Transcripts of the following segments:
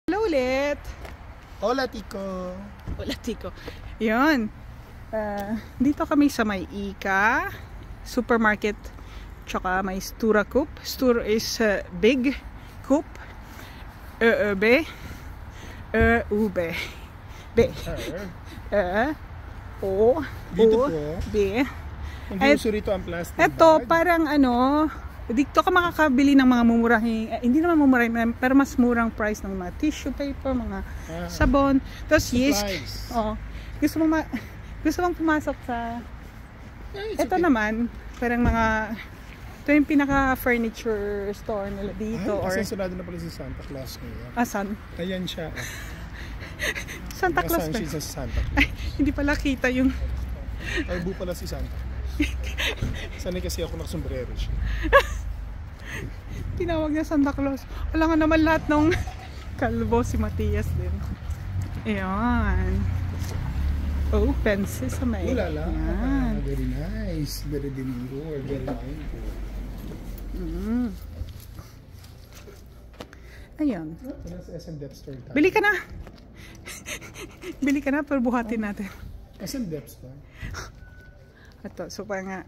Hello ulit! Hola, Tico! Hola, Tico. Yun. Dito kami sa may Ika Supermarket. Tsaka may Stura Coop. Stura is big. Coop. B. U. B. B. O. Dito O. po. B. Hindi uso rito ang plastic Ito, bag. parang dito ka makakabili ng mga mumurahing, hindi naman mumurahing, pero mas murang price ng mga tissue paper, mga sabon. Tapos yeast. Oh, gusto mong pumasok sa... Ito naman, parang mga... Ito yung pinaka-furniture store nila dito. Ay, asensunado na pala si Santa Claus ngayon. Asan? Ayan siya. Santa Claus ba? Siya sa Santa Claus. Ay, hindi pala kita yung... Albu pala si Santa. Sanay kasi ako nakasombrero siya. Tinawag niya Santa Claus. Wala nga naman lahat ng kalbo si Matias din. Ayan. Oh, pencil sa may. Ulala. Ayan. Very nice. Very demure. Very mindful. Ayan. Ito sa SM Dep Store tayo. Bili ka na. Bili ka na, pero buhatin natin. SM Dep Store. Ito, so parang nga,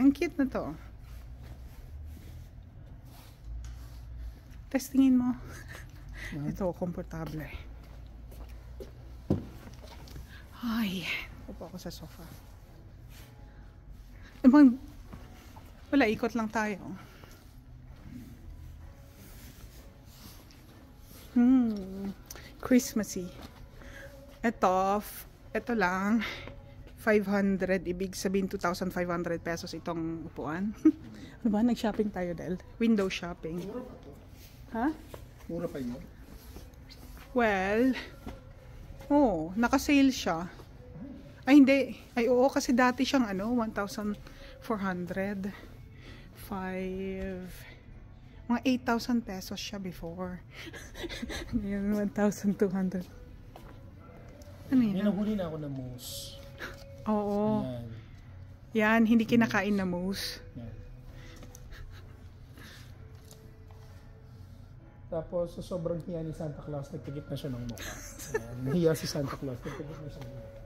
ang cute na to. Testingin mo. Ito, komportable. Ay, upo ako sa sofa. Wala, ikot lang tayo. Christmassy. Ito lang. 500, ibig sabihin 2,500 pesos itong upuan. Ano ba? Nag-shopping tayo dahil? Window shopping. Ha? Mura pa yun? Well, naka-sale siya. Ay, hindi. Ay, oo, kasi dati siyang 1,400. Mga 8,000 pesos siya before. Ngayon, 1,200. Ano yun? May nahuli na ako ng moose. Oo. Ayan. Yan, hindi kinakain na moose. Yan. Tapos, sa sobrang hiya ni Santa Claus, nagpigit na siya ng mukha. Nahiya si Santa Claus, nagpigit na siya ng mukha.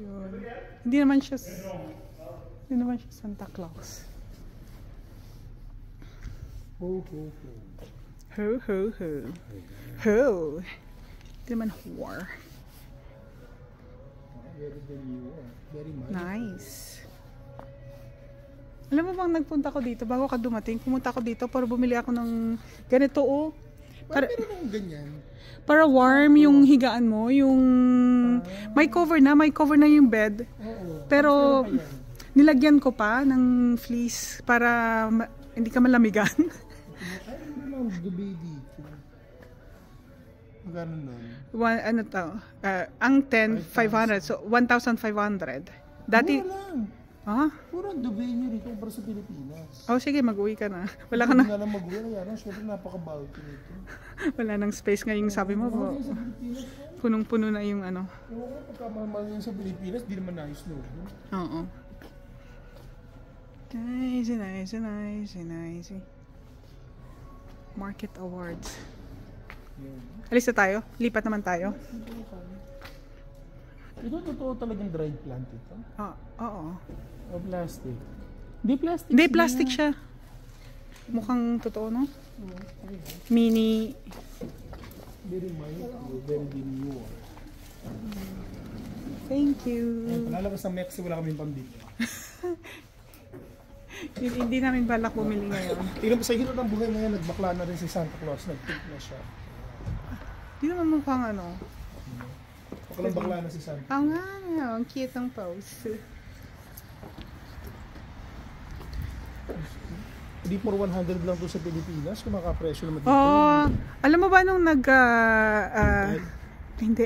Yun. Hindi naman siya Santa Claus. Ho, ho, ho. Ho, ho, ho. Ho. Hindi naman whore. Very demure. Very mindful. Nice. Alam mo bang nagpunta ko dito bago ka dumating? Pumunta ako dito para bumili ako ng ganito Para meron ng ganyan. Para warm yung higaan mo, yung may cover na yung bed. Oo. Pero nilagyan ko pa ng fleece para hindi ka malamigan. Ay, ano lang, gabi dito. Magkano nun? Ang 10, 500. So, 1,500. Dati, Mura lang. ha? Puro ang dubay nyo rito para sa Pilipinas. Oh, sige, mag-uwi ka na. Wala ka Hindi na. nga lang mag-uwi. Kaya lang, syempre napaka-bulky nito. Wala nang space ngayong sabi mo. Sa Pilipinas, Punong-puno na yung ewan ko, pagkamahal yun sa Pilipinas, di naman nice no. Oo. Nice. Market Awards. Alis na tayo? Lipat naman tayo? Ito totoo talagang dried plant ito? Oo. O plastic? Hindi plastic. Hindi, plastic siya. Mukhang totoo, no? Mini. Very mindful, very demure. Thank you. Palalabas ng Mexico, wala kaming pambili. Hindi namin balak bumili ngayon. Tingnan mo sa hirap ng buhay ngayon, nagbakla na rin si Santa Claus, nag-pink na siya. Hindi naman mukhang Bakla na si Santa. Nga, ang cute ng pose. Hindi for 100 lang to sa Pilipinas, kung makapresyo naman dito. Alam mo ba nung hindi,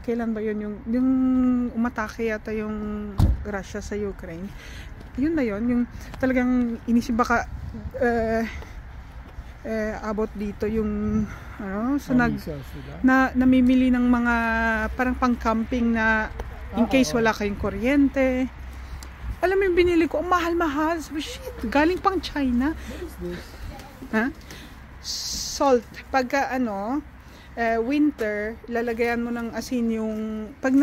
kailan ba yun yung umatake yata yung Russia sa Ukraine? Yun na yun, yung talagang inisip baka abot dito yung so namimili ng mga parang pang-camping na in case wala kayong kuryente. Alam mo yung binili ko, mahal-mahal. Sabi, shit, galing pang China. What is this? Ha? Salt. Pagka winter, lalagayan mo ng asin yung, pag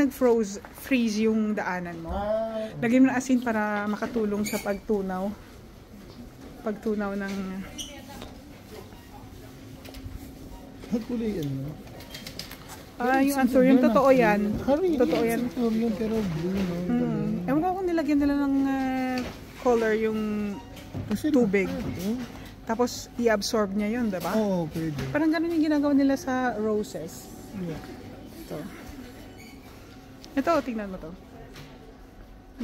freeze yung daanan mo. Lagyan mo ng asin para makatulong sa pagtunaw. Pagtunaw ng... Ang kulay yan, no? Yung Anthurium, totoo yan. Totoo yan. Anthurium, pero blue, no? Ewan ko kung nilagyan nila ng color yung tubig. Tapos, i-absorb niya yun, diba? Oo, pwede. Parang ganun yung ginagawa nila sa roses. Yeah. Ito, tingnan mo to.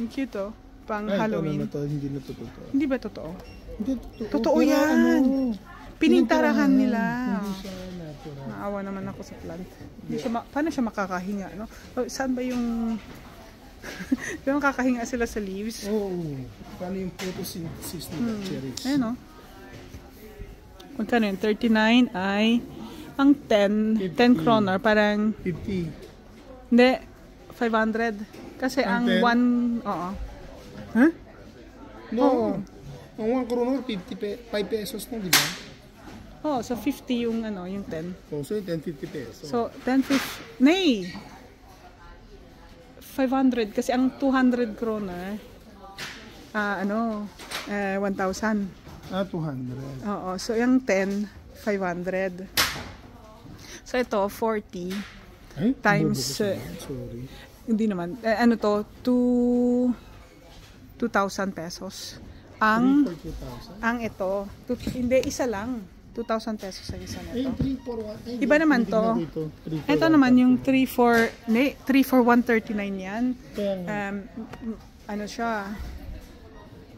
Ang cute, oh. Pang Halloween. Hindi na totoo. Hindi ba totoo? Hindi totoo. Totoo yan! Pinintarahan nila. Hindi siya natural. Naawa naman ako sa plant. Hindi siya paano siya makakahinga, no? Saan ba yung... Yung makakahinga sila sa leaves? Oo. Paano yung photosynthesis nila, cherries? Ayun, no? Magkano yun? 39 ay... Ang 10 kroner, parang... 50. Hindi, 500. Kasi ang 1... Oo. Huh? No. Oo. Ang 1 kroner, 5 pesos na, di ba? Oh, so 50 yung ano, yung 10. Oh, so 10, 50 pesos. So 10, 50, nay! 500 kasi ang 200 kroner 1,000. 200. Oo, so yung 10, 500. So ito, 40 Ay, times, sorry. hindi naman, 2,000 pesos. Ang ito, hindi, isa lang. 2,000 pesos sa isa na ito. Iba naman to. Ito naman yung 3 for 139 yan. Ano siya?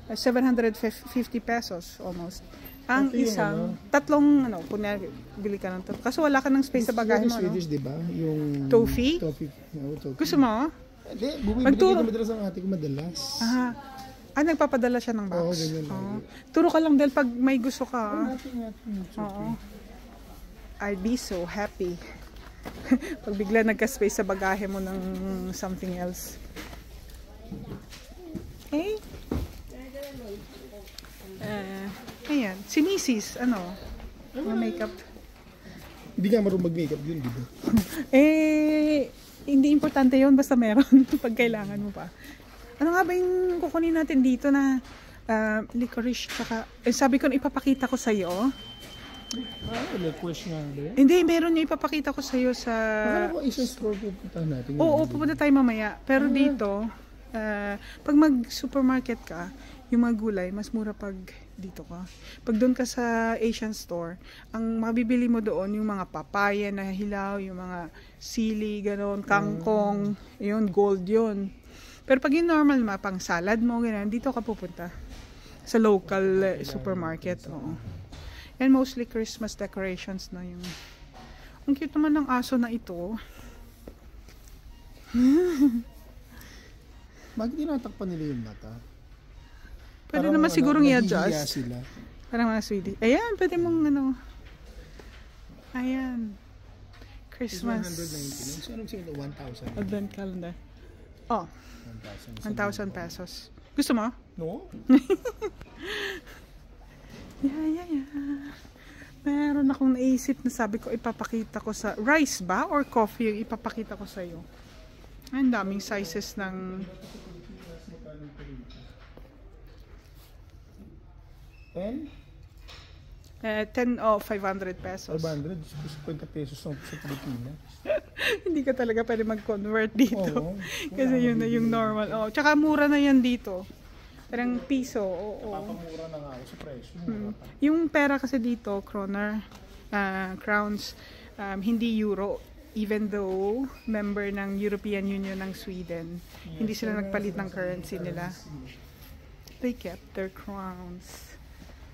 750 pesos almost. Ang isang, tatlong, bili ka ng tatlo. Kaso wala ka ng space sa bagahe mo, no? Swedish, di ba? Yung toffee? Toffee. Gusto mo? Hindi, bumibili ka madalas ang ate ko madalas. Nagpapadala siya ng box. Oo, ganyan lang. Turo ka lang dahil pag may gusto ka. Oo. I'd be so happy. Pag bigla nagka-space sa bagahe mo ng something else. Okay? Ayan. Si Mrs. Mga makeup. Hindi nga marunong mag-makeup yun, di ba? Hindi importante yun. Basta meron pag kailangan mo pa. Ano nga ba yung kukunin natin dito na licorice tsaka... sabi ko na ipapakita ko sa'yo. Licorice nga ba? Hindi, meron yung ipapakita ko sa'yo sa... Akala ko isang store pupunta natin. Oo, pupunta tayo mamaya. Pero dito, pag mag-supermarket ka, yung mga gulay, mas mura pag dito ka. Pag doon ka sa Asian store, ang mabibili mo doon yung mga papaya na hilaw, yung mga sili, gano'n, kangkong, yun, gold yun. Pero pag yung normal pang salad mo, ganyan, dito ka pupunta. Sa local supermarket. Oo. And mostly Christmas decorations na yung... Ang cute naman ng aso na ito. Bakit tinatakpan nila yung mata? Pwede naman sigurong i-adjust. Parang mga sweetie. Ayan, pwede mong Ayan. Christmas. 199. So, anong sige 1,000? Advent calendar. Oh. 1,000 pesos. Gusto mo? No? Yeah. Meron akong naisip na sabi ko ipapakita ko sa... Rice ba? Or coffee yung ipapakita ko sa'yo? Ang daming sizes ng... 10 o 500 pesos. 500? 50 pesos sa Pilipinas. Hindi ka talaga pwede mag-convert dito. Oo. Kasi yun na yung normal. Oh, tsaka mura na yan dito. Parang piso. Papamura na nga ako sa presyo. Yung pera kasi dito, kroner, crowns, hindi euro. Even though member ng European Union ng Sweden, hindi sila nagpalit ng currency nila. They kept their crowns.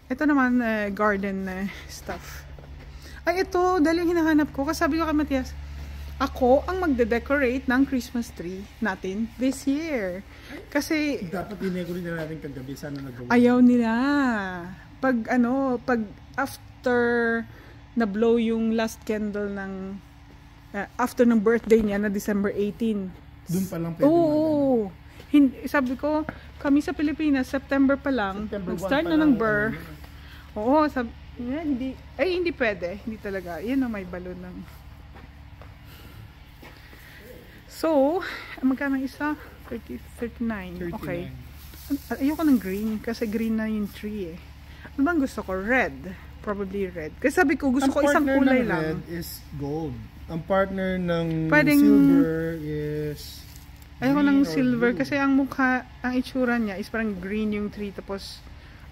Ito naman, garden stuff. Ay, ito, dahil yung hinahanap ko. Kasi sabi ko kay Matias, ako ang magde-decorate ng Christmas tree natin this year. Kasi... Dapat dinecorate na natin kagabi. Sana nagawa. Ayaw nila. Pag after na-blow yung last candle ng... after ng birthday niya na December 18. Doon pa lang pwede Oo. Sabi ko, kami sa Pilipinas, September pa lang. Start na ng burr. Oo, hindi pwede. Hindi talaga. Yan ang may balon ng... So, magkano isa? 39. Okay. Ayoko ng green kasi green na yung tree eh. Ano bang gusto ko? Red. Probably red. Kasi sabi ko gusto ko isang kulay lang. Ang partner ng red is gold. Ang partner ng silver is ayoko ng silver blue. Kasi ang mukha, ang itsura niya is parang green yung tree tapos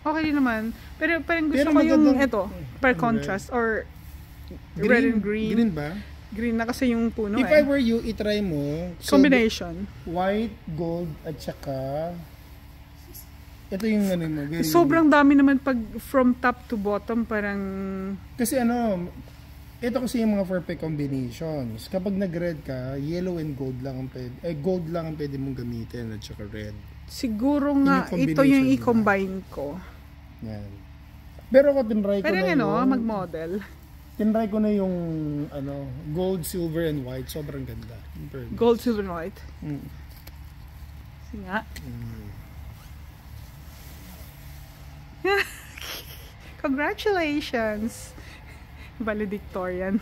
okay din naman. Pero parang gusto ko yung ito, per contrast or green, red and green. Green ba? Green na kasi yung puno If I were you, itry mo. Combination. White, gold, at saka ito yung ano mo. Sobrang dami naman pag from top to bottom parang kasi ito kasi yung mga perfect combinations. Kapag nag-red ka, yellow and gold lang ang gold lang ang pwede mong gamitin at saka red. Siguro nga ito yung i-combine ko. Yan. Pero ako tinry ko na mag-model. Tinry ko na yung gold, silver, and white. Sobrang ganda. Gold, silver, and white? Sige nga. Congratulations! Valedictorian.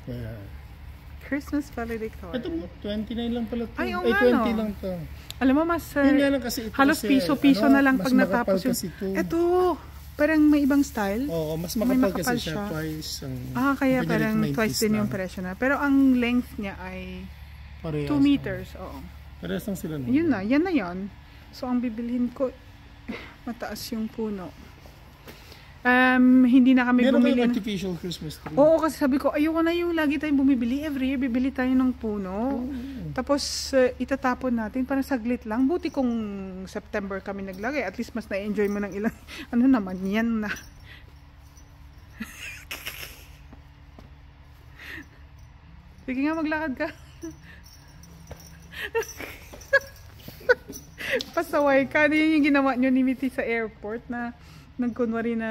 Yeah. Christmas valedictorian. Ito, 29 lang pala ito. Ay, 20 lang ito. Alam mo, mas kasi ito halos piso-piso na lang pag natapos yung... Ito, parang may ibang style. Oo, mas makapal kasi siya. Twice. Kaya parang twice din yung presyo na. Pero ang length niya ay 2 meters. Oo. Parehas lang sila. Yun na, yan na yan. So, ang bibilhin ko, mataas yung puno. Hindi na kami bumili. Meron artificial Christmas tree. Oo, kasi sabi ko, ayoko na yung lagi tayong bumibili. Every year, bibili tayo ng puno. Tapos, itatapon natin. Parang saglit lang. Buti kung September kami naglagay. At least, mas na-enjoy mo ng ilang... Ano naman, yan na. Sige nga, maglakad ka. Pasaway ka. Ano yun yung ginawa nyo ni Mitty sa airport na... Nagkunwari na...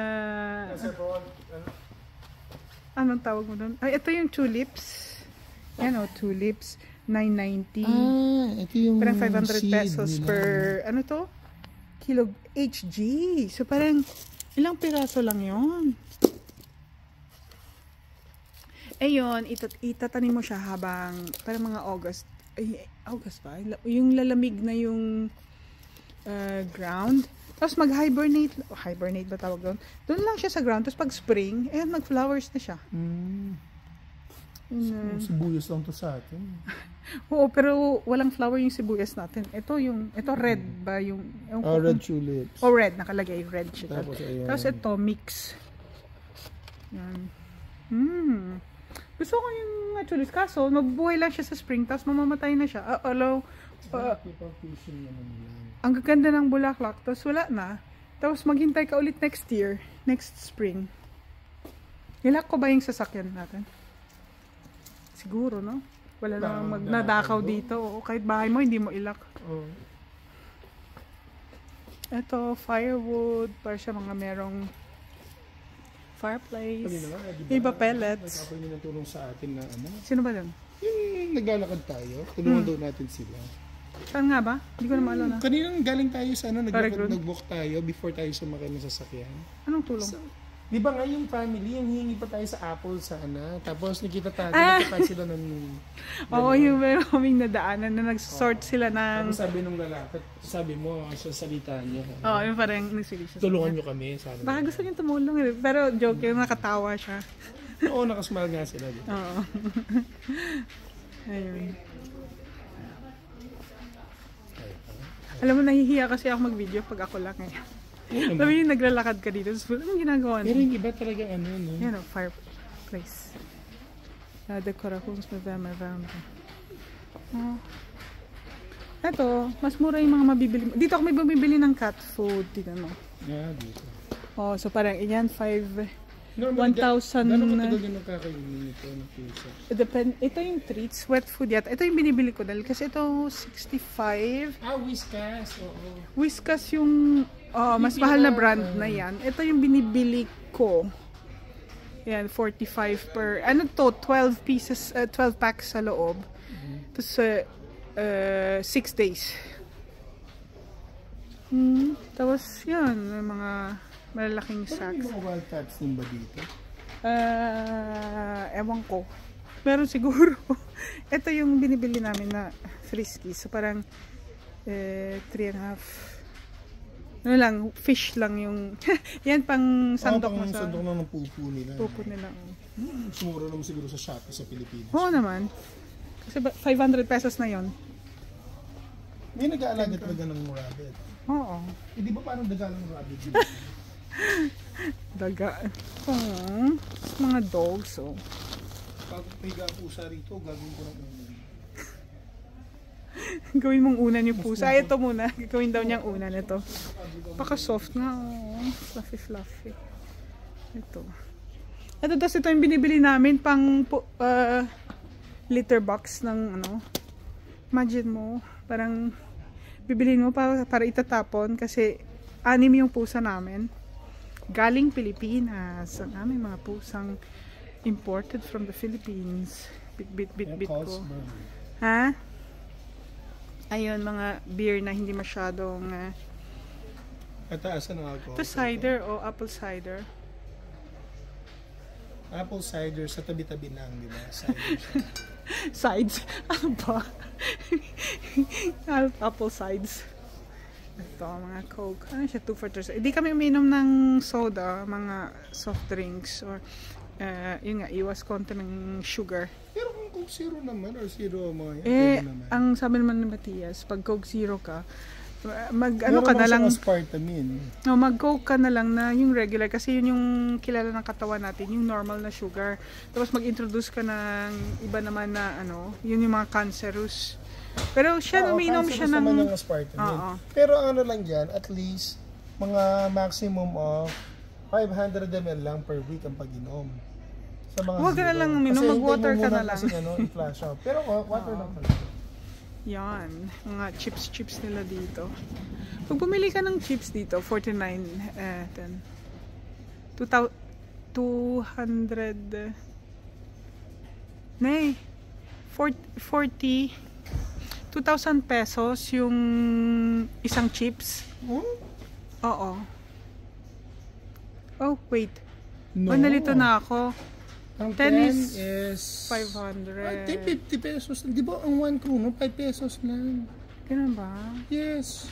Anong tawag mo doon? Ay, ito yung tulips. Yan o, tulips. 990. Ito yung parang 500 pesos nila. Per... Ano to? Kilo HG. So, parang ilang piraso lang yun. Ayun, itatanim mo siya habang parang mga August. Ay, August ba? Yung lalamig na yung ground. Tapos mag-hibernate ba tawag doon? Doon lang siya sa ground. Tapos pag spring, mag-flowers na siya. Sibuyas lang to sa atin. Oo, pero walang flower yung sibuyas natin. Ito red ba yung... red tulips. Red, nakalagay. Red siya. Tapos ito, mix. Yan. Gusto ko yung tulips. Kaso, mabubuhay lang siya sa spring. Tapos mamamatay na siya. Ang gaganda ng bulaklak, tapos wala na. Tapos maghintay ka ulit next year, next spring. Ilak ko ba yung sasakyan natin? Siguro, no? Wala namang magnadakaw dito. O, kahit bahay mo, hindi mo ilak. Ito, firewood, para siya mga merong fireplace. Iba pellets. Nagkakaroon ng tulong sa atin na Sino ba yun? Yung naglalakad tayo, tulungan daw natin sila. Saan nga ba? Hindi ko na maalala. Kaninang galing tayo sa nag-walk tayo before tayo sumakay ng sasakyan. Anong tulong? Di ba nga yung family, yung hingi pa tayo sa Apple sana. Tapos nakita nakita sila ng... Oo, yung meron kaming nadaanan na nag-sort sila ng... Tapos sabi nung lalaki, sabi mo sa salita niya. Oo, yung parang nagsilisya. Tulungan nyo kami. Sabi baka gusto niyo tumulong. Pero joke yung nakatawa siya. Oo, nakasmile nga sila. Oo. Ayun. Alam mo, nahihiya kasi ako mag-video pag ako lang eh. Sabi yung naglalakad ka dito. Anong ginagawa niyo? Pero yung iba talagang no? Yan o, fireplace. Dekora kung sumabama. Ito, mas mura yung mga mabibili. Dito ako may bumibili ng cat food. Dito mo. Yeah, dito. So parang yan, 1,000. Gano'n matagal din nakakainin ito ng pusa? Ito yung treats, wet food yata. Ito yung binibili ko dahil kasi ito 65. Whiskas. Oo. Whiskas yung mas mahal na brand na yan. Ito yung binibili ko. Yan, 45 per, 12 pieces, 12 packs sa loob. Tapos 6 days. Tapos yan, mga malalaking sacks. May mga wild cats din ba dito? Ewan ko. Meron siguro. Ito yung binibili namin na frisky. So parang 3.5. Ano lang, fish lang yung yan pang sandok mo sa sandok na ng pupo nila. Pupo nila. Sumura naman siguro sa Shopee sa Pilipinas. Oo naman. Kasi 500 pesos na yon. May nag-aalaga talaga ng rabbit. Oo. Hindi ba parang daga ng rabbit? Daga. Mga dogs, oh. Pag piga ang pusa rito, gagawin ko ng unan. Gawin mong unan yung pusa. Ito muna. Gawin daw niyang unan ito. Paka-soft nga, oh. Fluffy, fluffy. Ito. Ito yung binibili namin pang litter box ng ano. Imagine mo, parang bibilin mo para itatapon kasi 6 yung pusa namin. Galing Pilipinas. Ang aming mga pusang imported from the Philippines. Bit ko. Ha? Ayun, mga beer na hindi masyadong Kataasan ng alcohol. ito cider o apple cider. Apple cider sa tabi-tabi lang, di ba? Cider siya. Sides. Ano ba? Apple sides. Ito, mga Coke. Ano siya? 2 for 3. Hindi kami uminom ng soda, mga soft drinks, or yun nga, iwas konti ng sugar. Pero kung Coke Zero naman, or Zero mo, yan, naman. Ang sabi naman ni Matias, pag Coke Zero ka, ano ka na lang, aspartame. No, mag-Coke ka na lang na yung regular kasi yun yung kilala ng katawan natin, yung normal na sugar. Tapos mag-introduce ka ng iba naman na ano, yun yung mga cancerous. Pero siya umiinom siya ng aspartame. Pero ano lang diyan, at least mga maximum of 500 ml lang per week ang pag-inom. Sa mga huwag ka na lang uminom, mag-water ka na lang. Kasi ano, i-flash out. Pero water lang pala. Yan, mga chips nila dito. Pag bumili ka ng chips dito, 49, 200, nay, 40, 2,000 pesos yung isang chips. Oo. Oh, wait. No. Nalito na ako. Ang 10 is 500. 50 pesos. Di ba ang 1 kruno, 5 pesos lang. Ganun ba? Yes.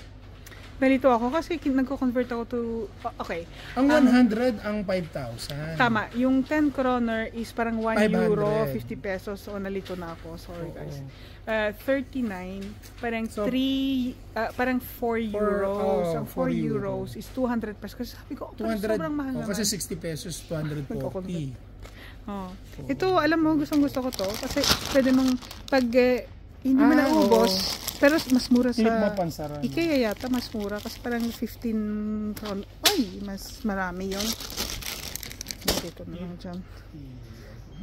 Nalito ako kasi nagko-convert ako to, okay. Ang 100 ang 5,000. Tama. Yung 10 kroner is parang 1 500. euro, 50 pesos. So, nalito na ako. Sorry, guys. 39, parang So, 3, parang 4 euros. Ang 4 4 euros is 200 pesos. Kasi sabi ko, 200, sobrang mahal naman. kasi 60 pesos, 240. Oh. Ito, alam mo, gusto ko to. Kasi pwede mong, pag hindi mo naubos, pero mas mura sa IKEA yata, mas mura. Kasi parang 15 kron. Ay, mas marami yun. Dito na lang dyan.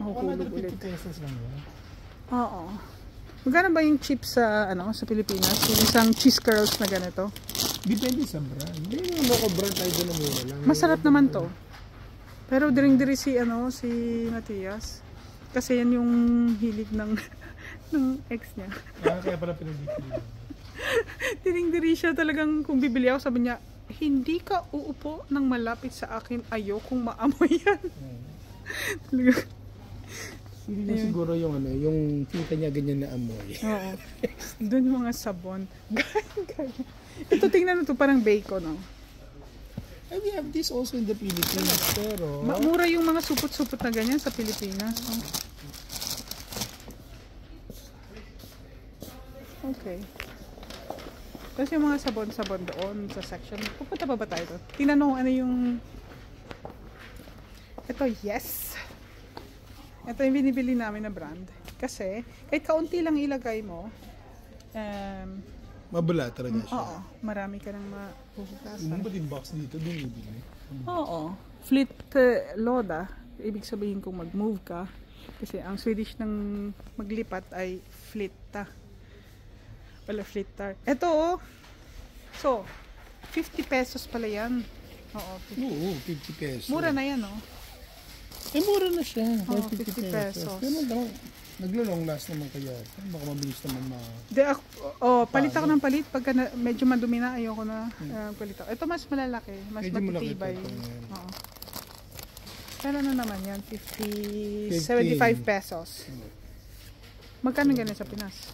Mahuhulog ulit. 150 pesos lang yun. Oo. Magkano ba yung chips sa, sa Pilipinas? Yung isang cheese curls na ganito? Depende sa brand. Hindi yung local brand tayo doon na mura lang. Masarap naman to. Pero diring-diri si Matias. Kasi yan yung hilig ng ex niya. Kaya pala pinag-ibig. Diring-diri siya talagang kung bibili ako, sabi niya, hindi ka uupo ng malapit sa akin, ayokong maamoy yan. Hindi niya siguro yung kita niya ganyan na amoy. Oo. Doon yung mga sabon. Ito tingnan mo to, parang bacon, no? We have this also in the Philippines, pero mura yung mga supot-supot na ganyan sa Pilipinas. Okay. Tapos yung mga sabon-sabon doon sa section. Pupunta pa ba tayo doon? Tinanong ano yung... Ito, yes! Ito yung binibili namin na brand. Kasi, kahit kaunti lang ilagay mo, mabula talaga siya. Oo, marami ka nang mapuhugasan. Yung ba din box dito, doon ibili? Oo. Flit loda. Ibig sabihin kung mag-move ka. Kasi ang Swedish ng maglipat ay flitta. Wala flittar. Ito oh. So, 50 pesos pala yan. Oo, 50 pesos. Mura na yan oh. Mura na siya. Oo, 50 pesos. Pero naglo-long last naman kaya. Baka mabilis naman palit ako ng palit. Pagka medyo madumi na, ayoko na palit ako. Ito mas malalaki. Mas medyo matitibay. Pero ano naman yan? 75 pesos. Magkano ganun sa Pinas?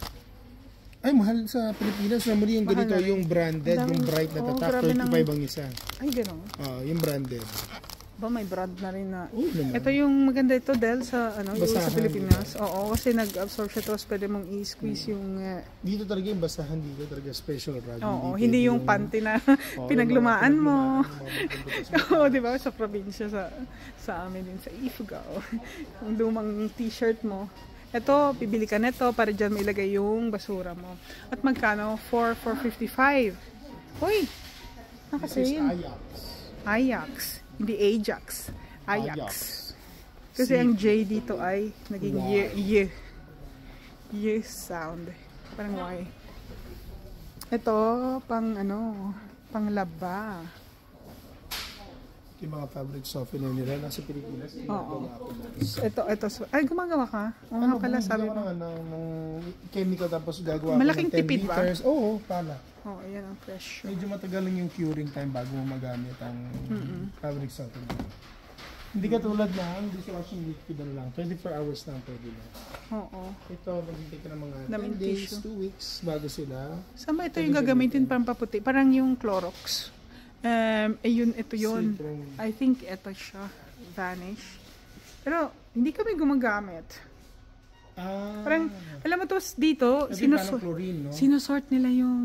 Ay, mahal sa Pilipinas. Normally yung Mahal ganito, na rin. yung branded, Ang daming- yung bright na Oo, tatak, grabe 35 ang isa. Ay, gano'n. Yung branded. Ba, may brand na rin na. Oo naman. Ito yung maganda ito, Del, sa, ano, yung sa Basahan, Pilipinas. Oo, kasi nag-absorb siya, tapos pwede mong i-squeeze yung... Dito talaga yung basahan dito, talaga special rag. Oo, hindi yung panty na pinaglumaan mo. Oo, di ba? Sa probinsya, sa amin din, sa Ifugao. Yung lumang t-shirt mo. Ito, pibili ka nito para dyan mailagay yung basura mo. At magkano? 455. Uy! This is Nakasale. Ajax. Ajax. Hindi Ajax. Ajax. Kasi ang J dito ay naging Y. Y sound. Parang Y. Ito, pang ano, pang laba. Yung mga fabric softener nila nasa Pilipinas. Oo. Ito. Ay, gumagawa ka? Oo nga pala, sabi mo. ng chemical tapos gagawa Malaking ng 10 tipid ba? liters. Oo, pala. Oo, yan ang fresh. Medyo matagal lang yung curing time bago mo magamit ang fabric softener. Hindi ka tulad na ang dishwashing liquid na lang. 24 hours lang pwede na. Oo. Ito, maghintay ka ng mga Daming 10 days, tissue. 2 weeks bago sila. Sama ito yung gagamitin pang paputi. Parang yung Clorox. Ito yun. Citron. I think ito siya. Vanish. Pero, hindi kami gumagamit. Parang, alam mo to, dito, Parang chlorine, no? sinusort nila yung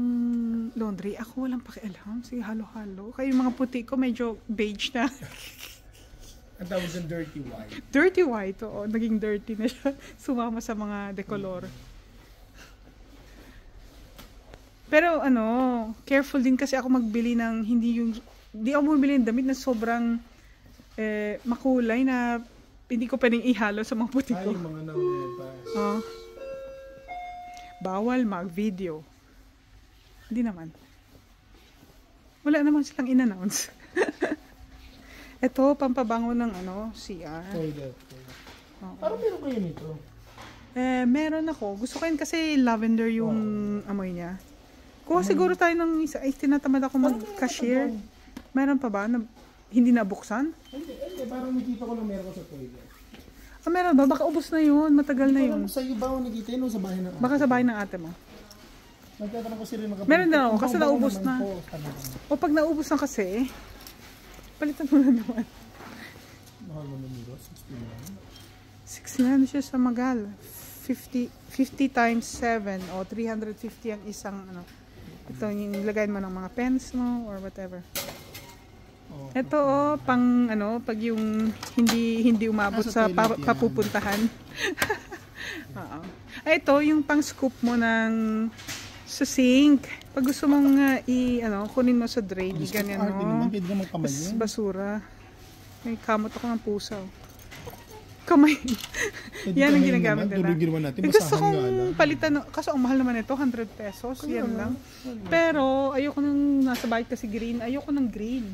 laundry. Ako walang pakialam. Sige, halo-halo. Kaya yung mga puti ko medyo beige na. Ang tawag ng dirty white. Dirty white, oo. Naging dirty na siya. Sumama sa mga decolor. Pero ano, careful din kasi ako magbili ng hindi ako bumili ng damit na sobrang makulay na hindi ko pwedeng ihalo sa mga puti Ay, ko. yung mga nangyayabas. Bawal mag-video. Hindi naman. Wala naman silang in-announce. Ito, pampabango ng CR. Toilet. Parang meron kayo nito. Meron ako. Gusto ko yun kasi lavender yung amoy niya. Kuha siguro tayo ng isa. Ay, tinatamad ako mag-cashier. Meron pa ba? Hindi nabuksan? Hindi. Parang nakita ko lang meron ko sa toilet. Meron ba? Baka ubos na yun. Matagal na yun. Sa iyo ba ako nakita yun o sa bahay ng ate? Baka sa bahay ng ate mo. Nagtatanong ko sila ng Meron din ako kasi naubos na. O pag naubos na kasi, palitan mo na naman. Mahal mo nito, 69 siya sa Magal. 50 times 7 o 350 ang isang ito yung lagayin mo ng mga pens mo or whatever. Ito pang pag yung hindi umabot sa papupuntahan. Oo. Ay, ito yung pang scoop mo ng sa sink. Pag gusto mong kunin mo sa drain, ganyan mo. Basura. May kamot ako ng pusa. Kamay. Yan ang ginagamit nila. Gusto kong palitan, kaso ang mahal naman ito, 100 pesos. Yan lang. Pero ayoko nang nasa bahay kasi green. Ayoko ng green.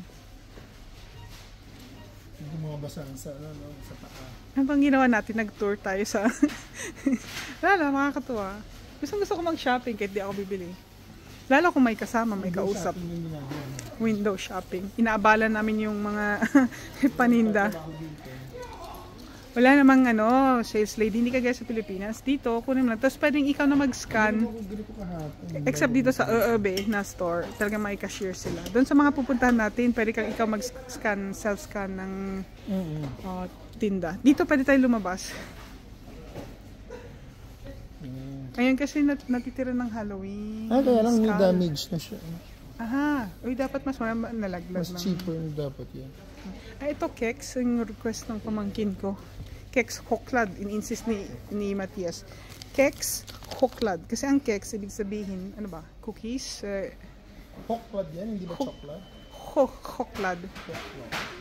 Hindi mo mabasa sa paa. Ano bang ginawa natin? Nag-tour tayo sa... Lala, makakatuwa. Gusto ko mag-shopping kahit di ako bibili. Lalo kung may kasama, may kausap. Window shopping. Inaabala namin yung mga paninda. Wala namang sales lady. Hindi kagaya sa Pilipinas. Dito, kunin mo lang. Tapos pwedeng ikaw na mag-scan. Except dito sa Ube na store. Talagang may cashier sila. Doon sa mga pupuntahan natin, pwede kang ikaw mag-scan, self-scan ng tinda. Dito pwede tayo lumabas. Ayan kasi natitira ng Halloween. Kaya lang may damage na siya. Aha. Uy, dapat mas marami nalaglag. Mas cheaper dapat yan. Ay, ito Kex. Yung request ng pamangkin ko. Kex Hoklad. In-insist ni Matias. Kex Hoklad. Kasi ang Kex, ibig sabihin, ano ba? Cookies? Hoklad yan? Hindi ba chocolate? Hoklad.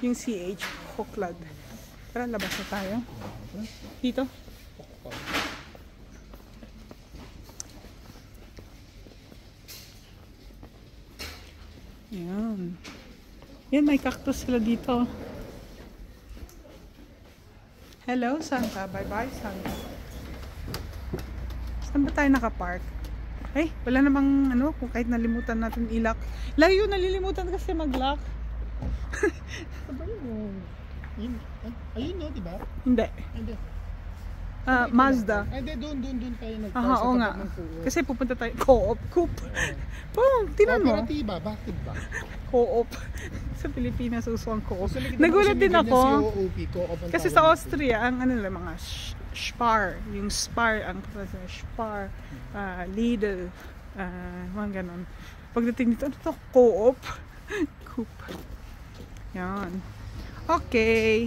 Yung CH. Hoklad. Tara, labas na tayo. Dito. Yan. Yan, may cactus sila dito. Hello, Santa. Bye-bye, Santa. Saan ba tayo nakapark? Ay, wala namang kung kahit nalimutan natin ilak. Layo, nalilimutan kasi mag-lock. Ayun no, di ba? Hindi. Hindi. Mazda. Hindi, doon tayo nag-park Aha, sa oo nga. tapat ng Co-op. Kasi pupunta tayo, Co-op, Coop. Tinan mo. Kooperatiba, bakit ba? Co-op. Sa Pilipinas, uso ang Co-op. Kasi nakita Nagulat ko din sa ako. COOP, Co-op ang Kasi tawag sa nito. Austria, ang ano lang, mga Spar. Yung Spar, ang Spar, Lidl, mga ganon. Pagdating dito, ano to? Co-op. Coop. Yan. Okay.